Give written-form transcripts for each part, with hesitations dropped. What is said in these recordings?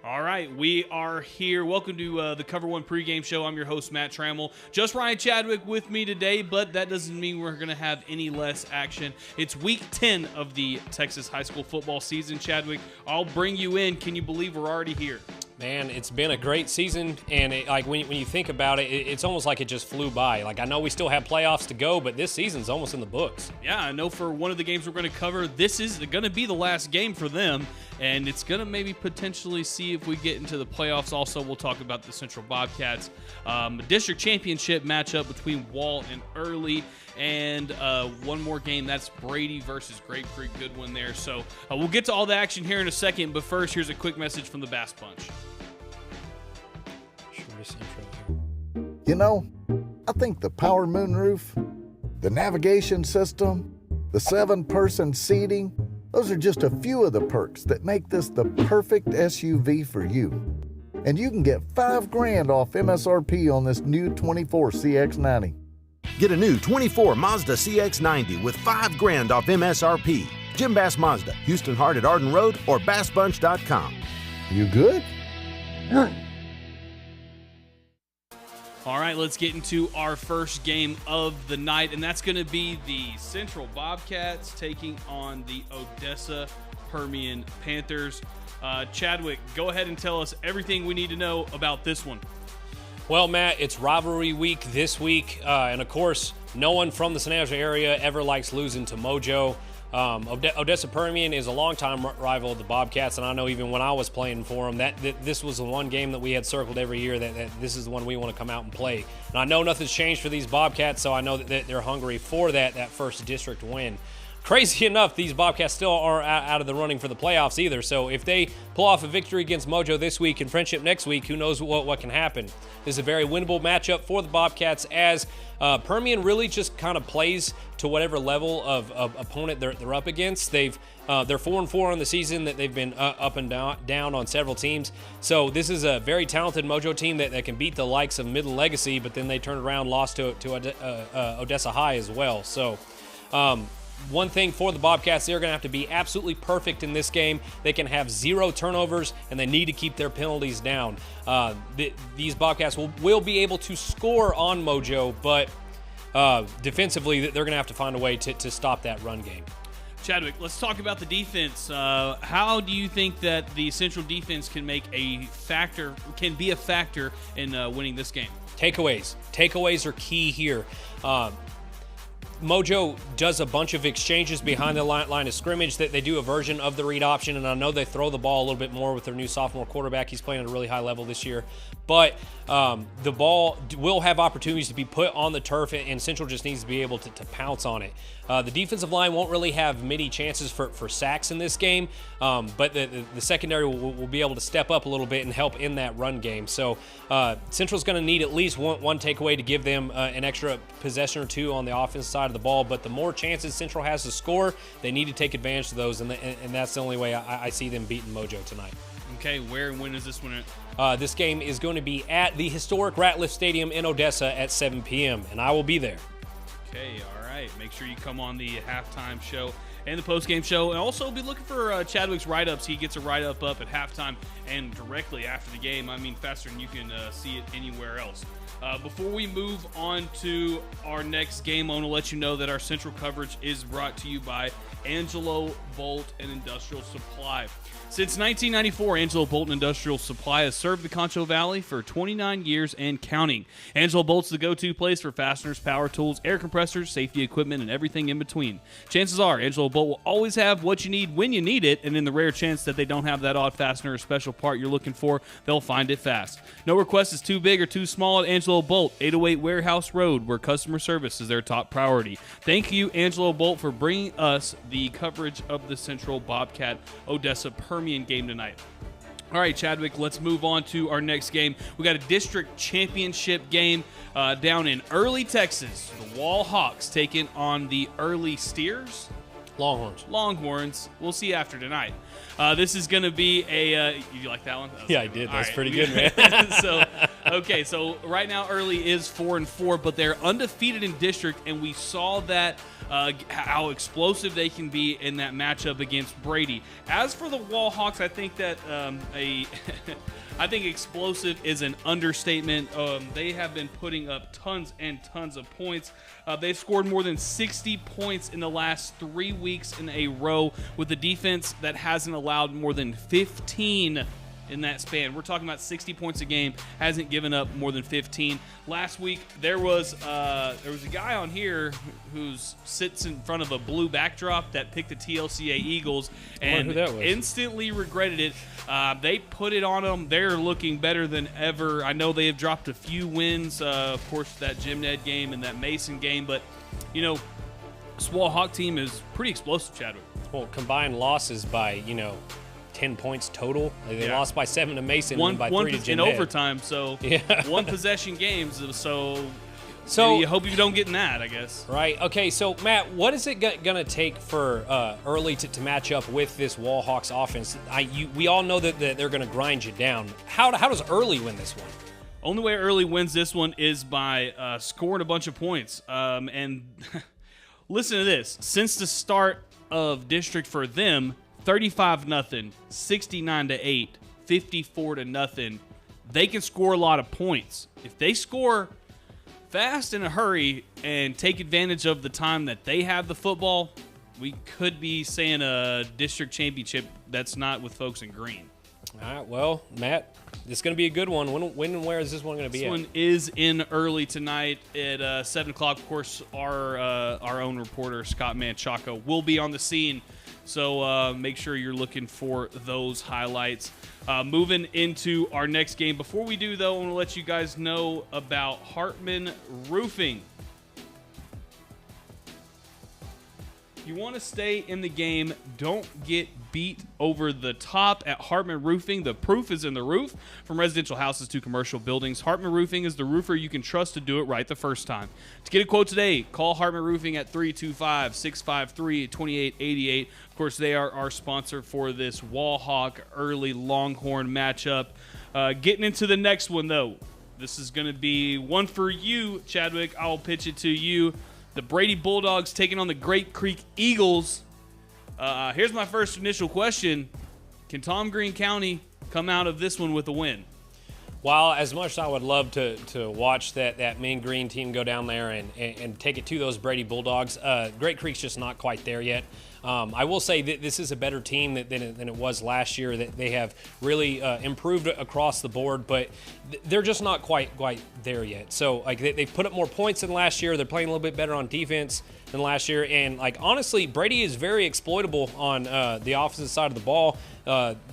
All right, we are here. Welcome to the Cover1 pregame show. I'm your host, Matt Trammell. Just Ryan Chadwick with me today, but that doesn't mean we're going to have any less action. It's week 10 of the Texas high school football season. Chadwick, I'll bring you in. Can you believe we're already here? Man, it's been a great season, and when you think about it, it's almost like it just flew by. Like, I know we still have playoffs to go, but this season's almost in the books. Yeah, I know for one of the games we're going to cover, this is going to be the last game for them, and it's going to maybe potentially see if we get into the playoffs. Also, we'll talk about the Central Bobcats. A district championship matchup between Wall and Early, and one more game, that's Brady versus Grape Creek. Good one there. So we'll get to all the action here in a second, but first, here's a quick message from the Bass Punch. You know, I think the power moonroof, the navigation system, the 7-person seating, those are just a few of the perks that make this the perfect SUV for you. And you can get $5,000 off MSRP on this new 24 CX-90. Get a new 24 Mazda CX-90 with $5,000 off MSRP. Jim Bass Mazda, Houston Hart at Arden Road or BassBunch.com. You good? All right, let's get into our first game of the night, and that's going to be the Central Bobcats taking on the Odessa Permian Panthers. Chadwick, go ahead and tell us everything we need to know about this one. Well, Matt, it's rivalry week this week, and of course, no one from the San Angelo area ever likes losing to Mojo. Odessa Permian is a longtime rival of the Bobcats, and I know even when I was playing for them, that this was the one game that we had circled every year that this is the one we want to come out and play. And I know nothing's changed for these Bobcats, so I know that they're hungry for that first district win. Crazy enough, these Bobcats still aren't out of the running for the playoffs either. So if they pull off a victory against Mojo this week and Friendship next week, who knows what can happen. This is a very winnable matchup for the Bobcats as Permian really just kind of plays to whatever level of opponent they're up against. They're 4-4 on the season, that they've been up and down on several teams. So this is a very talented Mojo team that can beat the likes of Middle Legacy, but then they turned around, lost to Odessa High as well. So one thing for the Bobcats, they're going to have to be absolutely perfect in this game. They can have 0 turnovers, and they need to keep their penalties down. These Bobcats will be able to score on Mojo, but defensively, they're going to have to find a way to stop that run game. Chadwick, let's talk about the defense. How do you think that the Central defense can be a factor in winning this game? Takeaways are key here. Mojo does a bunch of exchanges behind the line of scrimmage. That they do a version of the read option, and I know they throw the ball a little bit more with their new sophomore quarterback. He's playing at a really high level this year. But the ball will have opportunities to be put on the turf, and Central just needs to be able to pounce on it. The defensive line won't really have many chances for sacks in this game, but the secondary will be able to step up a little bit and help in that run game. So Central's going to need at least one takeaway to give them an extra possession or two on the offensive side of the ball. But the more chances Central has to score, they need to take advantage of those, and that's the only way I see them beating Mojo tonight. Okay, where and when is this one at? This game is going to be at the historic Ratliff Stadium in Odessa at 7 p.m., and I will be there. Okay, all right. Make sure you come on the halftime show and the postgame show, and also be looking for Chadwick's write-ups. He gets a write-up up at halftime and directly after the game. I mean, faster than you can see it anywhere else. Before we move on to our next game, I want to let you know that our Central coverage is brought to you by Angelo Bolt and Industrial Supply. Since 1994, Angelo Bolt Industrial Supply has served the Concho Valley for 29 years and counting. Angelo Bolt's the go-to place for fasteners, power tools, air compressors, safety equipment, and everything in between. Chances are, Angelo Bolt will always have what you need when you need it, and in the rare chance that they don't have that odd fastener or special part you're looking for, they'll find it fast. No request is too big or too small at Angelo Bolt, 808 Warehouse Road, where customer service is their top priority. Thank you, Angelo Bolt, for bringing us the coverage of the Central Bobcat Odessa Permian game tonight. All right, Chadwick, let's move on to our next game. We got a district championship game down in Early, Texas. The Wall Hawks taking on the Early Steers. Longhorns. We'll see after tonight. This is going to be a you like that one? Yeah, I did. That's pretty good, man. So right now Early is 4-4, but they're undefeated in district, and we saw that how explosive they can be in that matchup against Brady. As for the Wall Hawks, I think that I think explosive is an understatement. They have been putting up tons and tons of points. They've scored more than 60 points in the last 3 weeks in a row with a defense that hasn't allowed more than 15 in that span. We're talking about 60 points a game, hasn't given up more than 15. Last week, there was a guy on here who sits in front of a blue backdrop that picked the TLCA Eagles and instantly regretted it. They put it on them. They're looking better than ever. I know they have dropped a few wins, of course, that Jim Ned game and that Mason game, but, you know, this Wall Hawk team is pretty explosive, Chadwick. Well, combined losses by, 10 points total. They lost by 7 to Mason and by 3 to Jim in Ned. Overtime, so one possession games, so you hope you don't get in that, I guess. Right. Okay, so Matt, what is it going to take for Early to match up with this Wall Hawks offense? We all know that they're going to grind you down. How does Early win this one? Only way Early wins this one is by scoring a bunch of points. And listen to this. Since the start of district for them, 35-0, 69-8, 54-0. They can score a lot of points. If they score fast in a hurry and take advantage of the time that they have the football, we could be saying a district championship that's not with folks in green. All right, well, Matt, this is going to be a good one. When and where is this one going to be This one is in Early tonight at 7 o'clock. Of course, our own reporter, Scott Manchaco, will be on the scene. So make sure you're looking for those highlights. Moving into our next game. Before we do, though, I want to let you guys know about Hartman Roofing. You want to stay in the game. Don't get beat over the top at Hartman Roofing. The proof is in the roof. From residential houses to commercial buildings, Hartman Roofing is the roofer you can trust to do it right the first time. To get a quote today, call Hartman Roofing at 325-653-2888. Of course, they are our sponsor for this Wall Hawk Early Longhorn matchup. Getting into the next one, though. This is going to be one for you, Chadwick. I'll pitch it to you. The Brady Bulldogs taking on the Great Creek Eagles. Here's my first initial question. Can Tom Green County come out of this one with a win? Well, as much as I would love to watch that Mean Green team go down there and take it to those Brady Bulldogs, Great Creek's just not quite there yet. I will say that this is a better team than it was last year. That they have really improved across the board, but they're just not quite there yet. So they put up more points than last year. They're playing a little bit better on defense than last year, and honestly, Brady is very exploitable on the offensive side of the ball.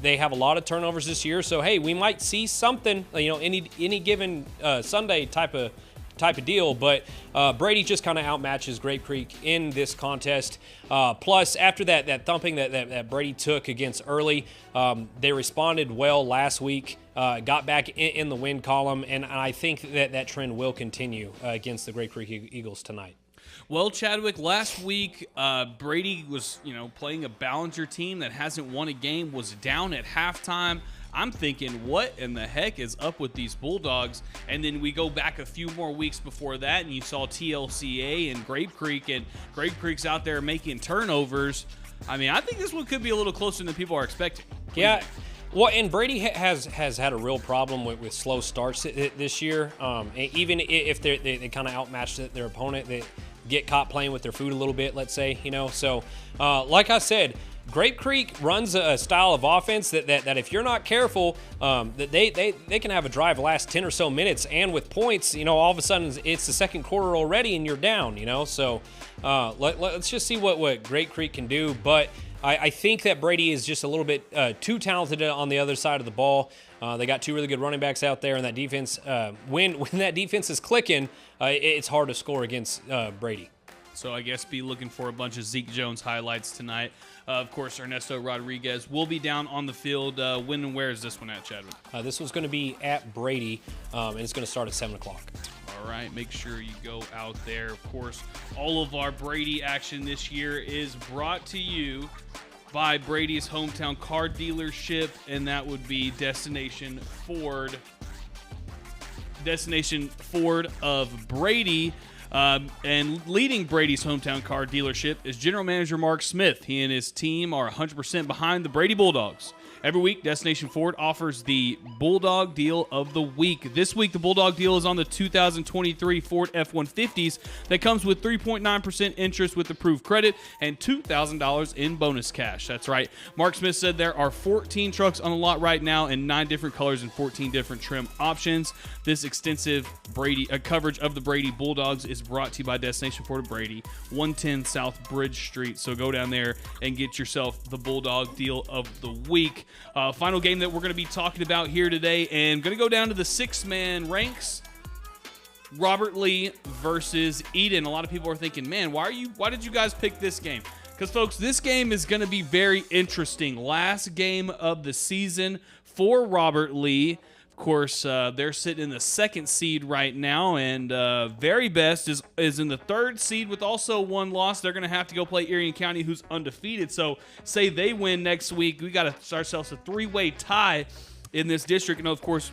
They have a lot of turnovers this year, so hey, we might see something, any given Sunday type of deal, but Brady just kind of outmatches Great Creek in this contest. Plus, after that thumping that Brady took against Early, they responded well last week, got back in the win column, and I think that trend will continue against the Great Creek Eagles tonight. Well, Chadwick, last week Brady was, playing a Ballinger team that hasn't won a game, was down at halftime. I'm thinking, what in the heck is up with these Bulldogs? And then we go back a few more weeks before that, and you saw TLCA and Grape Creek, and Grape Creek's out there making turnovers. I mean, I think this one could be a little closer than people are expecting. Yeah. Well, and Brady has had a real problem with slow starts this year. Even if they kind of outmatched their opponent, they get caught playing with their food a little bit, let's say, So, like I said, Grape Creek runs a style of offense that if you're not careful, that they can have a drive last 10 or so minutes, and with points, all of a sudden it's the second quarter already and you're down, So let's just see what Grape Creek can do. But I think that Brady is just a little bit too talented on the other side of the ball. They got two really good running backs out there, and that defense, when that defense is clicking, it's hard to score against Brady. So I guess be looking for a bunch of Zeke Jones highlights tonight. Of course, Ernesto Rodriguez will be down on the field. When and where is this one at, Chadwick? This one's going to be at Brady, and it's going to start at 7 o'clock. All right, make sure you go out there. Of course, all of our Brady action this year is brought to you by Brady's hometown car dealership, and that would be Destination Ford of Brady. And leading Brady's hometown car dealership is General Manager Mark Smith. He and his team are 100% behind the Brady Bulldogs. Every week, Destination Ford offers the Bulldog Deal of the Week. This week, the Bulldog Deal is on the 2023 Ford F-150s that comes with 3.9% interest with approved credit and $2,000 in bonus cash. That's right. Mark Smith said there are 14 trucks on the lot right now in 9 different colors and 14 different trim options. This extensive coverage of the Brady Bulldogs is brought to you by Destination Ford of Brady, 110 South Bridge Street. So go down there and get yourself the Bulldog Deal of the Week. Final game that we're going to be talking about here today, and going to go down to the 6-man ranks. Robert Lee versus Eden. A lot of people are thinking, man, why did you guys pick this game? Because, folks, this game is going to be very interesting. Last game of the season for Robert Lee. Of course, they're sitting in the 2nd seed right now, and Very Best is in the 3rd seed with also 1 loss. They're going to have to go play Erie County, who's undefeated. So, say they win next week, we got to start ourselves a 3-way tie in this district. And, of course,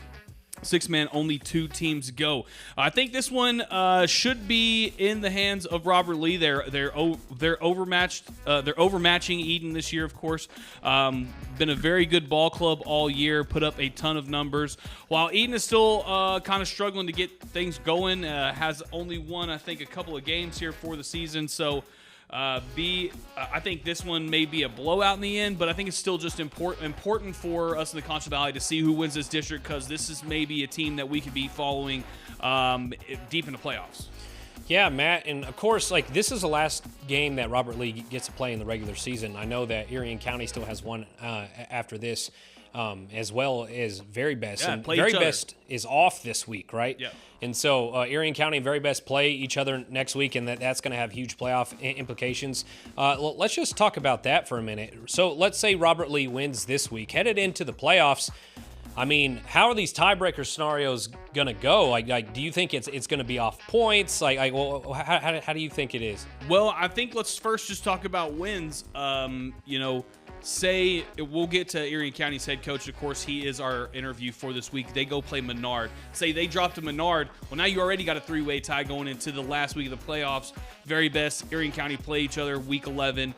6-man, only 2 teams go. I think this one should be in the hands of Robert Lee. They're overmatched. They're overmatching Eden this year, of course. Been a very good ball club all year. Put up a ton of numbers. While Eden is still kind of struggling to get things going, has only won, I think, a couple of games here for the season. So. I think this one may be a blowout in the end, but I think it's still just important for us in the Concho Valley to see who wins this district, because this is maybe a team that we could be following deep in the playoffs. Yeah, Matt, and of course, this is the last game that Robert Lee gets to play in the regular season. I know that Erie County still has one after this, as well as Very Best. Yeah, and Very Best is off this week, right? Yeah. And so Erie County and Very Best play each other next week, and that's going to have huge playoff implications. Let's just talk about that for a minute. So let's say Robert Lee wins this week. Headed into the playoffs, I mean, how are these tiebreaker scenarios going to go? Like, do you think it's going to be off points? How do you think it is? Well, I think let's first just talk about wins. Say we'll get to Erie County's head coach. Of course, he is our interview for this week. They go play Menard. Say they dropped to Menard. Well, now you already got a 3-way tie going into the last week of the playoffs. Very Best, Erie County play each other week 11.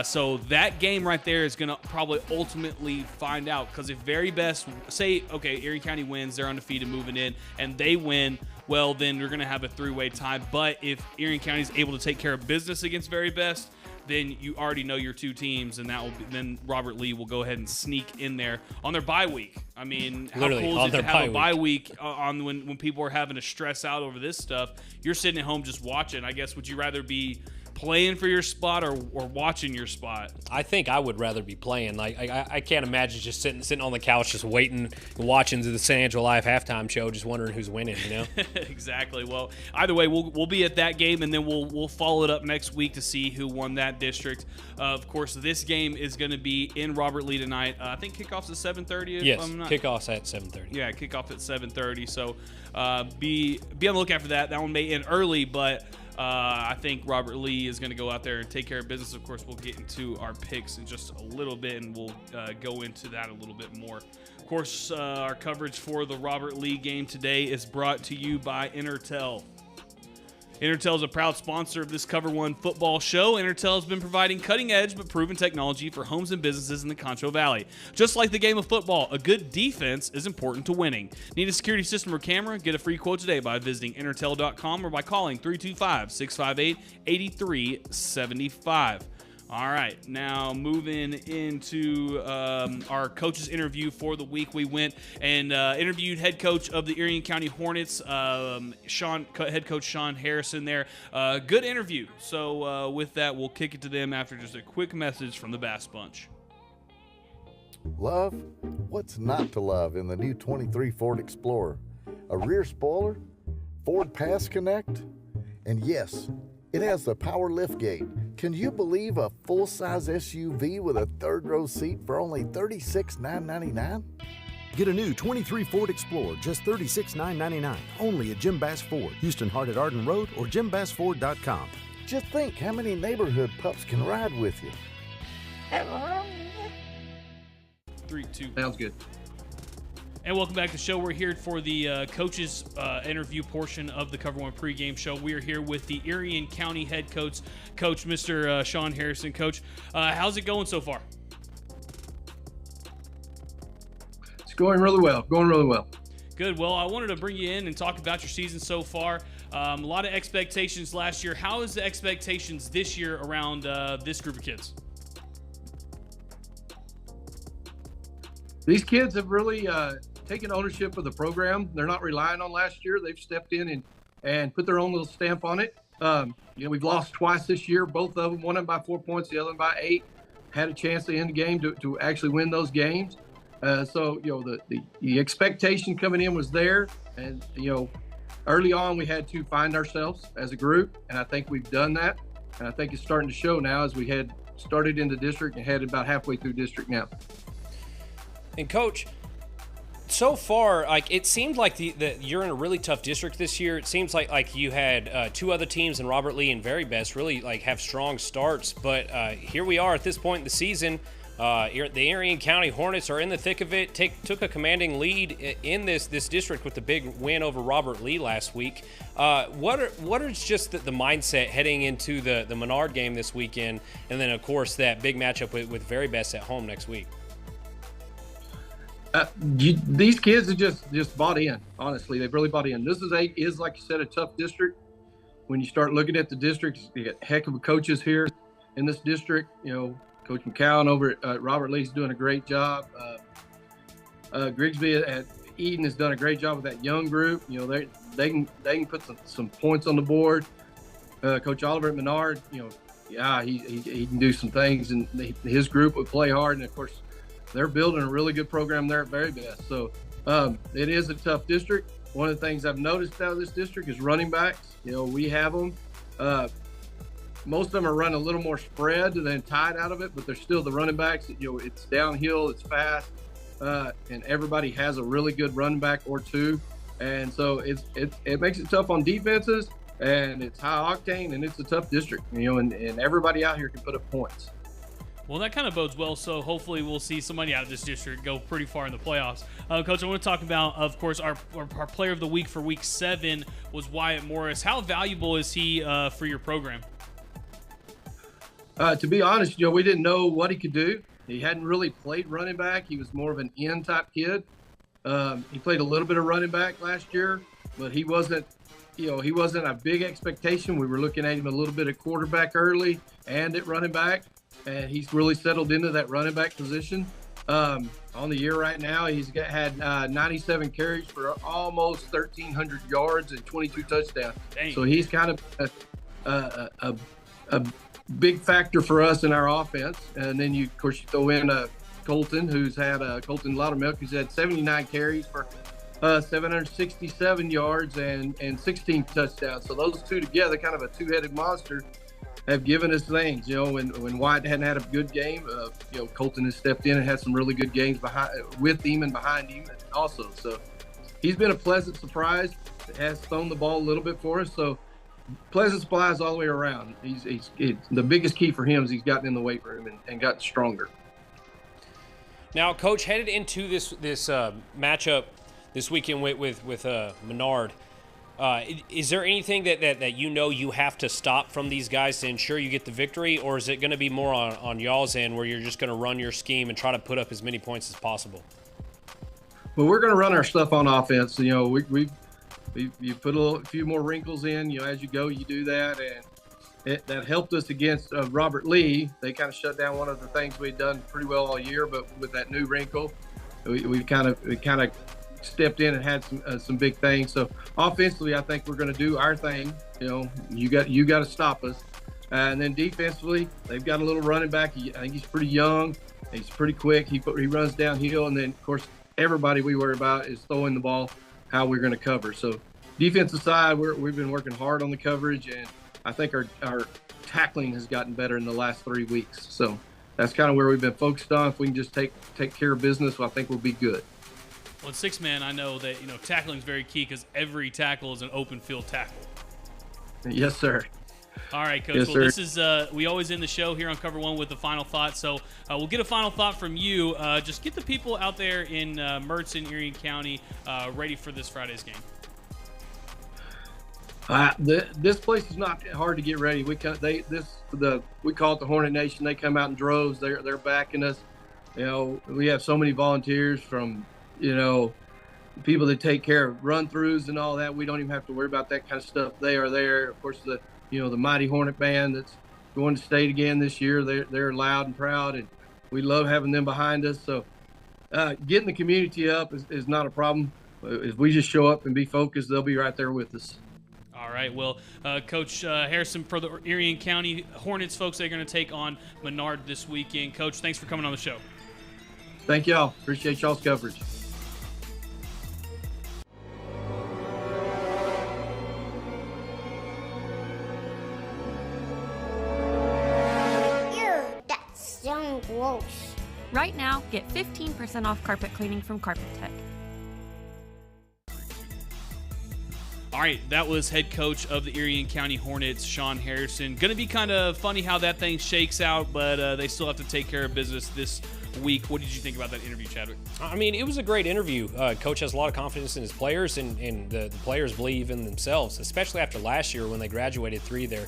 So that game right there is going to probably ultimately find out, because if Very Best, say, okay, Erie County wins, they're undefeated moving in, and they win, well, then you're going to have a 3-way tie. But if Erie County is able to take care of business against Very Best, then you already know your 2 teams, and then Robert Lee will go ahead and sneak in there on their bye week. I mean, how cool is it to have a bye week on when people are having to stress out over this stuff? You're sitting at home just watching. I guess, would you rather be playing for your spot or watching your spot? I think I would rather be playing. I can't imagine just sitting on the couch just waiting and watching the San Angelo Live halftime show, just wondering who's winning, you know? Exactly. Well, either way, we'll be at that game, and then we'll follow it up next week to see who won that district. Of course, this game is going to be in Robert Lee tonight. I think kickoff's at 7:30. Yes, kickoff's at 7:30. Yeah, kickoff at 7:30. So be on the lookout for that. That one may end early, but I think Robert Lee is going to go out there and take care of business. Of course, we'll get into our picks in just a little bit, and we'll go into that a little bit more. Of course, our coverage for the Robert Lee game today is brought to you by Intertel. Intertel is a proud sponsor of this Cover1 football show. Intertel has been providing cutting-edge but proven technology for homes and businesses in the Concho Valley. Just like the game of football, a good defense is important to winning. Need a security system or camera? Get a free quote today by visiting Intertel.com or by calling 325-658-8375. All right, now moving into our coach's interview for the week. We went and interviewed head coach of the Erie County Hornets, head coach Sean Harrison there. Good interview. So with that, we'll kick it to them after just a quick message from the Bass Bunch. Love? What's not to love in the new 23 Ford Explorer? A rear spoiler? Ford Pass Connect? And yes, it has the power liftgate. Can you believe a full-size SUV with a third-row seat for only $36,999? Get a new 23 Ford Explorer, just $36,999. Only at Jim Bass Ford, Houston Hart at Arden Road, or JimBassFord.com. Just think how many neighborhood pups can ride with you. 3, 2. Sounds good. And welcome back to the show. We're here for the coaches interview portion of the Cover One pregame show. We are here with the Erie County head coach, Mr. Sean Harrison. Coach, how's it going so far? It's going really well. Good. Well, I wanted to bring you in and talk about your season so far. A lot of expectations last year. How is the expectations this year around this group of kids? These kids have really taken ownership of the program. They're not relying on last year. They've stepped in and put their own little stamp on it. We've lost twice this year, both of them, one of them by 4 points, the other one by 8. Had a chance to end the game to actually win those games. So the expectation coming in was there. And, early on we had to find ourselves as a group, and I think we've done that. And I think it's starting to show now as we had started in the district and headed about halfway through district now. And Coach, so far, it seemed like you're in a really tough district this year. It seems like you had 2 other teams in Robert Lee and Very Best really have strong starts. But here we are at this point in the season. The Erie County Hornets are in the thick of it. Took a commanding lead in this district with the big win over Robert Lee last week. What are just the mindset heading into the Menard game this weekend, and then of course that big matchup with Very Best at home next week? These kids have just bought in. Honestly, they've really bought in. This is like you said, a tough district. When you start looking at the districts, you got heck of coaches here in this district. Coach McCowan over at Robert Lee's doing a great job. Grigsby at Eden has done a great job with that young group. They can put some points on the board. Coach Oliver at Menard, he can do some things, and his group would play hard. And of course, they're building a really good program there at Very Best. So it is a tough district. One of the things I've noticed out of this district is running backs. We have them. Most of them are running a little more spread than tied out of it, but they're still the running backs. It's downhill, it's fast, and everybody has a really good running back or two. And so it makes it tough on defenses, and it's high octane, and it's a tough district. And everybody out here can put up points. Well, that kind of bodes well, so hopefully we'll see somebody out of this district go pretty far in the playoffs. Coach, I want to talk about, of course, our player of the week for Week 7 was Wyatt Morris. How valuable is he for your program? To be honest, we didn't know what he could do. He hadn't really played running back. He was more of an end-type kid. He played a little bit of running back last year, but he wasn't a big expectation. We were looking at him a little bit at quarterback early and at running back. And he's really settled into that running back position. On the year right now, he's had 97 carries for almost 1,300 yards and 22 touchdowns. Dang. So he's kind of a big factor for us in our offense. And then you throw in Colton, Colton Loudermilk, who's had 79 carries for 767 yards and 16 touchdowns. So those two together, kind of a two-headed monster, have given us things. When Wyatt hadn't had a good game, Colton has stepped in and had some really good games with him and behind him also. So he's been a pleasant surprise. Has thrown the ball a little bit for us. So pleasant surprise all the way around. He's the biggest key for him is he's gotten in the weight room and gotten stronger. Now, Coach, headed into this matchup this weekend with Menard, is there anything that you have to stop from these guys to ensure you get the victory, or is it going to be more on y'all's end where you're just going to run your scheme and try to put up as many points as possible? Well, we're going to run our stuff on offense. You put a few more wrinkles in. As you go, you do that, and that helped us against Robert Lee. They kind of shut down one of the things we'd done pretty well all year, but with that new wrinkle, we kind of stepped in and had some big things. So offensively, I think we're going to do our thing. You got to stop us. And then defensively, they've got a little running back. I think he's pretty young. He's pretty quick. He runs downhill. And then, of course, everybody we worry about is throwing the ball, how we're going to cover. So defensive side, we've been working hard on the coverage, and I think our tackling has gotten better in the last 3 weeks. So that's kind of where we've been focused on. If we can just take care of business, well, I think we'll be good. Well, at six-man, I know that tackling is very key because every tackle is an open field tackle. Yes, sir. All right, Coach. Yes, well, sir. this is we always end the show here on Cover One with the final thought. So we'll get a final thought from you. Just get the people out there in Mertzen, Erie County, ready for this Friday's game. This place is not hard to get ready. We call it the Hornet Nation. They come out in droves. They're backing us. We have so many volunteers from people that take care of run-throughs and all that. We don't even have to worry about that kind of stuff. They are there. Of course, the Mighty Hornet Band that's going to state again this year. They're loud and proud, and we love having them behind us. So getting the community up is not a problem. If we just show up and be focused, they'll be right there with us. All right. Well, Coach Harrison, for the Erie County Hornets folks, they're going to take on Menard this weekend. Coach, thanks for coming on the show. Thank y'all. Appreciate y'all's coverage. Gross. Right now, get 15% off carpet cleaning from Carpet Tech. All right, that was head coach of the Erie County Hornets, Sean Harrison. Going to be kind of funny how that thing shakes out, but they still have to take care of business this week. What did you think about that interview, Chadwick? I mean, it was a great interview. Coach has a lot of confidence in his players, and the players believe in themselves, especially after last year when they graduated three their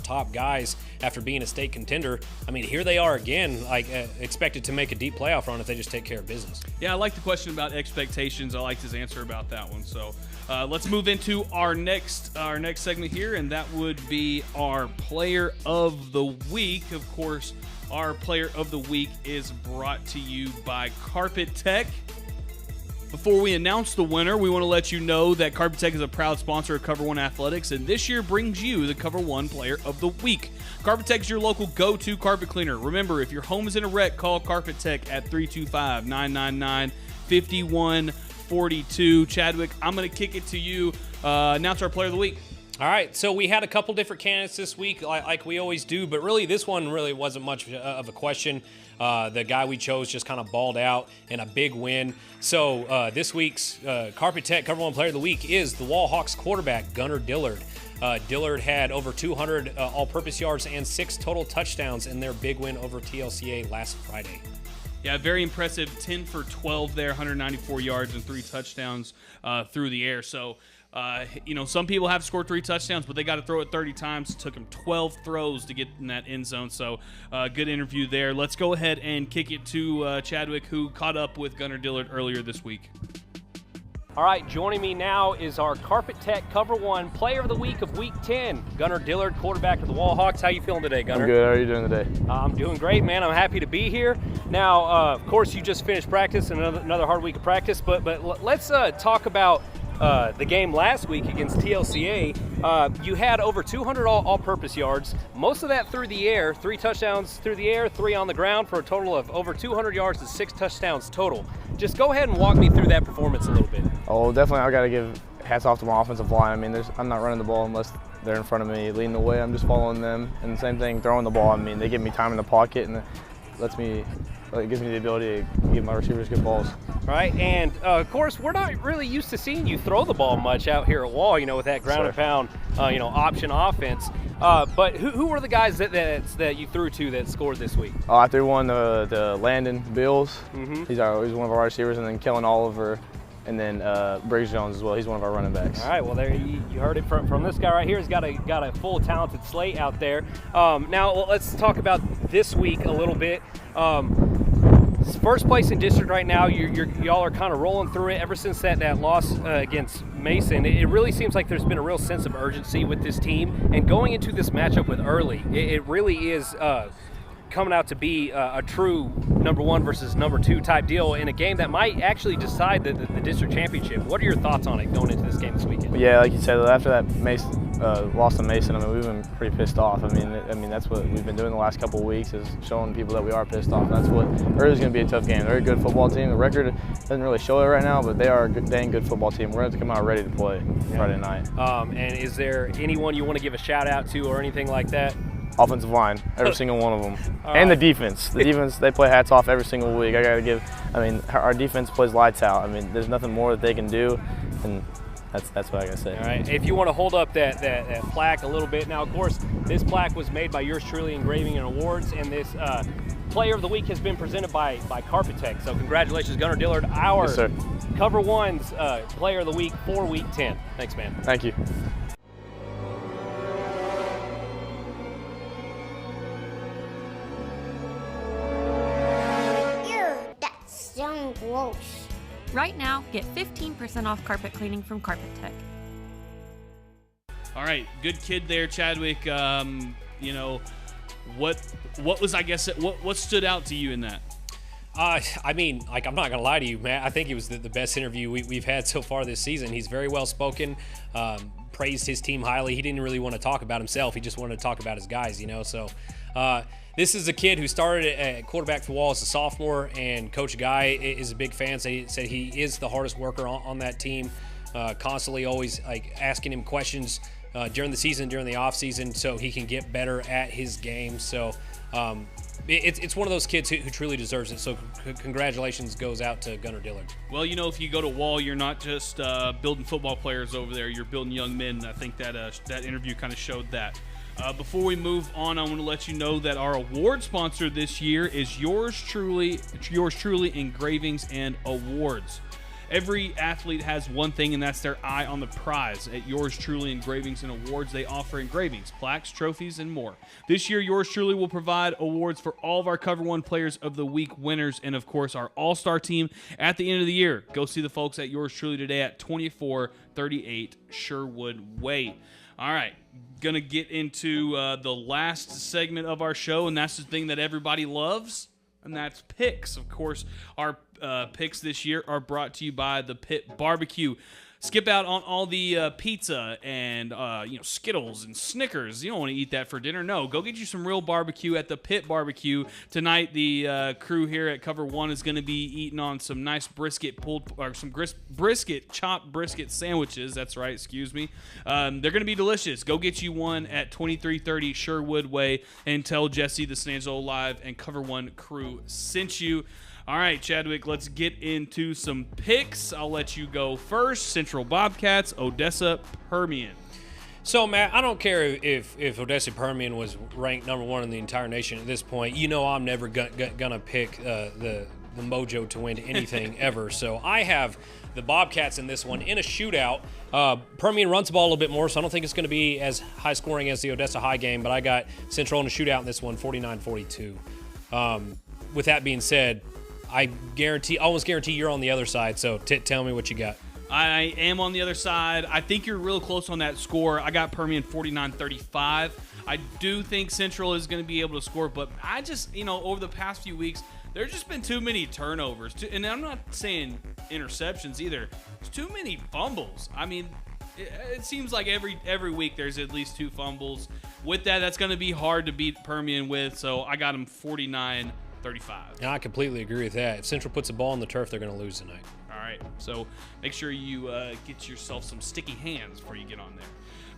top guys after being a state contender. I mean, here they are again, expected to make a deep playoff run if they just take care of business. Yeah, I like the question about expectations. I liked his answer about that one. So let's move into our next segment here, and that would be our Player of the Week. Of course, our Player of the Week is brought to you by Carpet Tech. Before we announce the winner, we want to let you know that Carpet Tech is a proud sponsor of Cover 1 Athletics, and this year brings you the Cover 1 Player of the Week. Carpet Tech is your local go-to carpet cleaner. Remember, if your home is in a wreck, call Carpet Tech at 325-999-5142. Chadwick, I'm going to kick it to you. Announce our Player of the Week. All right, so we had a couple different candidates this week, like we always do, but really this one really wasn't much of a question. The guy we chose just kind of balled out in a big win. So this week's Carpet Tech Cover 1 Player of the Week is the Wall Hawks quarterback, Gunnar Dillard. Dillard had over 200 all-purpose yards and 6 total touchdowns in their big win over TLCA last Friday. Yeah, very impressive. 10 for 12 there, 194 yards and 3 touchdowns through the air. So, some people have scored 3 touchdowns, but they got to throw it 30 times. It took them 12 throws to get in that end zone. So, good interview there. Let's go ahead and kick it to Chadwick, who caught up with Gunnar Dillard earlier this week. All right, joining me now is our Carpet Tech Cover 1 Player of the Week of Week 10, Gunnar Dillard, quarterback of the Wall Hawks. How you feeling today, Gunnar? I'm good. How are you doing today? I'm doing great, man. I'm happy to be here. Now, of course, you just finished practice, and another hard week of practice, but let's talk about the game last week against TLCA. You had over 200 all-purpose yards, most of that through the air, 3 touchdowns through the air, 3 on the ground for a total of over 200 yards and 6 touchdowns total. Just go ahead and walk me through that performance a little bit. Oh, definitely. I got to give hats off to my offensive line. I mean, I'm not running the ball unless they're in front of me leading the way. I'm just following them. And the same thing, throwing the ball. I mean, they give me time in the pocket, and it gives me the ability to give my receivers good balls. Right, and of course, we're not really used to seeing you throw the ball much out here at Wall, with that ground and pound, option offense. But who were the guys that you threw to that scored this week? I threw one to Landon Bills. Mm-hmm. He's one of our receivers, and then Kellen Oliver, and then Briggs Jones as well. He's one of our running backs. All right, well, there you heard it from this guy right here. He's got a full talented slate out there. Now let's talk about this week a little bit. First place in district right now. Y'all are kind of rolling through it ever since that loss against Mason. It really seems like there's been a real sense of urgency with this team, and going into this matchup with Early, it really is coming out to be a true number 1 versus number 2 type deal in a game that might actually decide the district championship. What are your thoughts on it going into this game this weekend? Yeah, like you said, after that loss to Mason, I mean, we've been pretty pissed off. I mean, that's what we've been doing the last couple of weeks, is showing people that we are pissed off. That's what Early's going to be a tough game. They're a good football team. The record doesn't really show it right now, but they are a dang good football team. We're going to have to come out ready to play Friday night. And is there anyone you want to give a shout out to or anything like that? Offensive line, every single one of them. right. And the defense. The defense, they play hats off every single week. Our defense plays lights out. I mean, there's nothing more that they can do. And That's what I gotta say. All right. If you want to hold up that plaque a little bit. Now, of course, this plaque was made by yours truly, Engraving and Awards, and this Player of the Week has been presented by Carpet Tech. So congratulations, Gunnar Dillard, our Yes, sir. Cover 1's Player of the Week for Week 10. Thanks, man. Thank you. Ew, that's so gross. Right now, get 15% off carpet cleaning from Carpet Tech. All right, good kid there, Chadwick. You know, what was, I guess, what stood out to you in that? I mean, like, I'm not gonna lie to you, Matt. I think it was the best interview we've had so far this season. He's very well spoken. Praised his team highly. He didn't really want to talk about himself. He just wanted to talk about his guys, you know. So this is a kid who started at quarterback for Wall as a sophomore, and Coach Guy is a big fan. Said he is the hardest worker on that team. Constantly, always like asking him questions during the season, during the off season, so he can get better at his game. So. It's one of those kids who truly deserves it. So congratulations goes out to Gunnar Dillard. Well, you know, if you go to Wall, you're not just building football players over there. You're building young men. I think that that interview kind of showed that. Before we move on, I want to let you know that our award sponsor this year is yours truly, Engravings and Awards. Every athlete has one thing, and that's their eye on the prize. At Yours Truly Engravings and Awards, they offer engravings, plaques, trophies, and more. This year, Yours Truly will provide awards for all of our Cover 1 Players of the Week winners and, of course, our All-Star team at the end of the year. Go see the folks at Yours Truly today at 2438 Sherwood Way. All right, going to get into the last segment of our show, and that's the thing that everybody loves, and that's picks. Of course, our picks this year are brought to you by the Pit Barbecue. Skip out on all the pizza and Skittles and Snickers. You don't want to eat that for dinner. No, go get you some real barbecue at the Pit Barbecue. Tonight, the crew here at Cover 1 is going to be eating on some nice chopped brisket sandwiches. That's right, excuse me. They're going to be delicious. Go get you one at 2330 Sherwood Way and tell Jesse the San Angelo Live and Cover 1 crew sent you. All right, Chadwick, let's get into some picks. I'll let you go first. Central Bobcats, Odessa Permian. So, Matt, I don't care if Odessa Permian was ranked number 1 in the entire nation at this point. You know I'm never gonna pick the Mojo to win anything ever. So I have the Bobcats in this one in a shootout. Permian runs the ball a little bit more, so I don't think it's going to be as high scoring as the Odessa High game, but I got Central in a shootout in this one, 49-42. With that being said, I almost guarantee you're on the other side, so tell me what you got. I am on the other side. I think you're real close on that score. I got Permian 49-35. I do think Central is going to be able to score, but I just, over the past few weeks, there's just been too many turnovers. And I'm not saying interceptions either. There's too many fumbles. I mean, it seems like every week there's at least 2 fumbles. With that, that's going to be hard to beat Permian with, so I got them 49-35. Yeah, I completely agree with that. If Central puts the ball on the turf, they're going to lose tonight. All right, so make sure you get yourself some sticky hands before you get on there.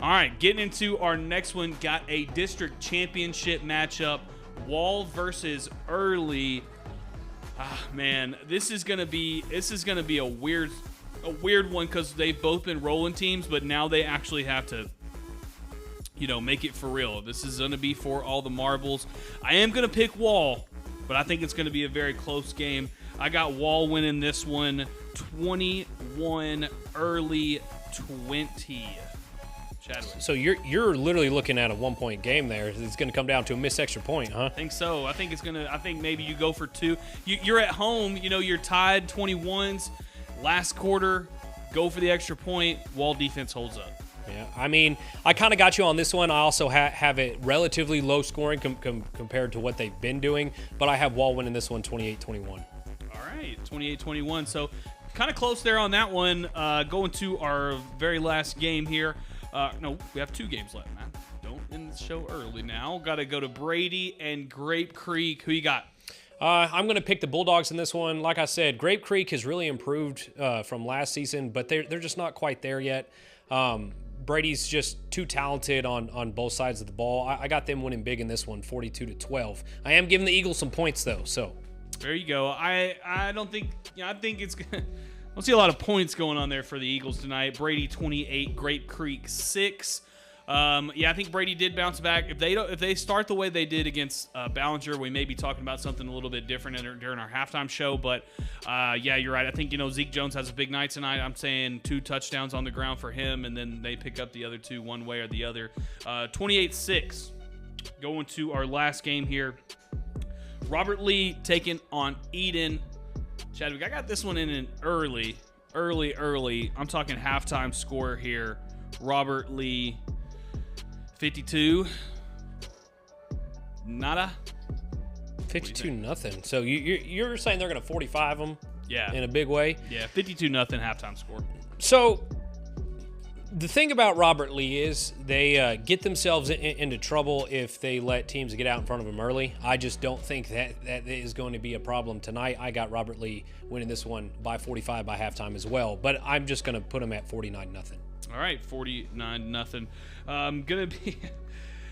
All right, getting into our next one, got a district championship matchup, Wall versus Early. Man, this is gonna be a weird one because they've both been rolling teams, but now they actually have to, make it for real. This is gonna be for all the marbles. I am gonna pick Wall, but I think it's gonna be a very close game. I got Wall winning this one, 21 Early 20. Chadwick. So you're literally looking at a 1-point game there. It's going to come down to a missed extra point, huh? I think so. I think maybe you go for 2. You're at home. You're tied 21s. Last quarter, go for the extra point. Wall defense holds up. Yeah, I mean, I kind of got you on this one. I also have it relatively low scoring compared to what they've been doing, but I have Wall winning this one 28-21. All right, 28-21. So kind of close there on that one. Going to our very last game here. No, we have 2 games left, man. Don't end the show early now. Got to go to Brady and Grape Creek. Who you got? I'm going to pick the Bulldogs in this one. Like I said, Grape Creek has really improved from last season, but they're just not quite there yet. Brady's just too talented on both sides of the ball. I got them winning big in this one, 42-12. I am giving the Eagles some points, though, so. There you go. I don't think – I think it's don't see a lot of points going on there for the Eagles tonight. Brady 28, Grape Creek 6. Yeah, I think Brady did bounce back. If they start the way they did against Ballinger, we may be talking about something a little bit different during our halftime show. But yeah, you're right. I think Zeke Jones has a big night tonight. I'm saying 2 touchdowns on the ground for him, and then they pick up the other 2 one way or the other. 28-6. Going to our last game here. Robert Lee taking on Eden. Chadwick, I got this one in an early. I'm talking halftime score here. Robert Lee 52. Nada. 52-0. So you're saying they're going to 45 them? Yeah. In a big way? Yeah, 52-0 halftime score. So the thing about Robert Lee is they get themselves into trouble if they let teams get out in front of them early. I just don't think that is going to be a problem tonight. I got Robert Lee winning this one by 45 by halftime as well, but I'm just going to put them at 49-0. All right, 49-0.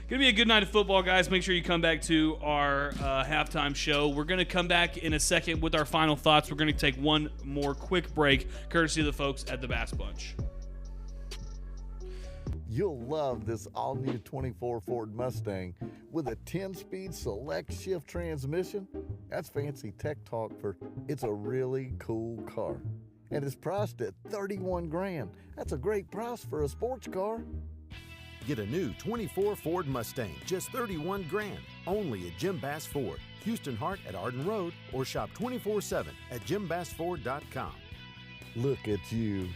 Gonna be a good night of football, guys. Make sure you come back to our halftime show. We're gonna come back in a second with our final thoughts. We're gonna take one more quick break, courtesy of the folks at the Bass Bunch. You'll love this all-new 24 Ford Mustang with a 10-speed select shift transmission. That's fancy tech talk for it's a really cool car. And it's priced at $31,000. That's a great price for a sports car. Get a new 24 Ford Mustang, just $31,000, only at Jim Bass Ford, Houston Hart at Arden Road, or shop 24/7 at JimBassFord.com. Look at you.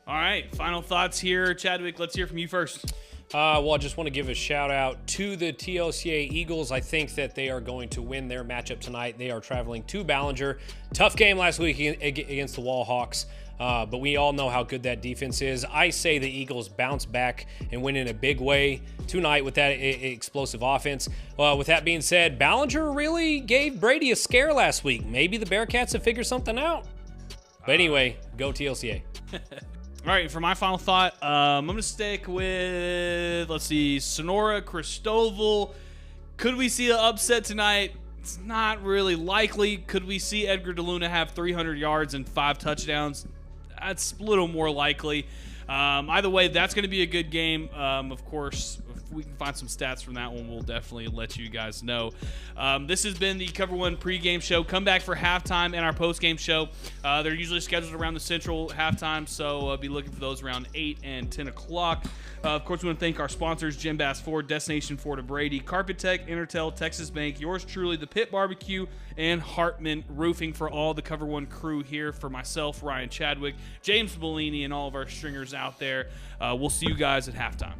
All right, final thoughts here. Chadwick, let's hear from you first. Well, I just want to give a shout out to the TLCA Eagles. I think that they are going to win their matchup tonight. They are traveling to Ballinger. Tough game last week against the Wall Hawks, but we all know how good that defense is. I say the Eagles bounce back and win in a big way tonight with that explosive offense. With that being said, Ballinger really gave Brady a scare last week. Maybe the Bearcats have figured something out. But anyway, go TLCA. All right, for my final thought, I'm going to stick with, let's see, Sonora, Cristobal. Could we see an upset tonight? It's not really likely. Could we see Edgar DeLuna have 300 yards and 5 touchdowns? That's a little more likely. Either way, that's going to be a good game. Of course, if we can find some stats from that one, we'll definitely let you guys know. This has been the Cover1 pregame show. Come back for halftime and our postgame show. They're usually scheduled around the central halftime, so be looking for those around 8 and 10 o'clock. Of course, we want to thank our sponsors, Jim Bass Ford, Destination Ford of Brady, Carpet Tech, Intertel, Texas Bank, yours truly, The Pit Barbecue, and Hartman Roofing for all the Cover1 crew here. For myself, Ryan Chadwick, James Bellini, and all of our stringers out there. We'll see you guys at halftime.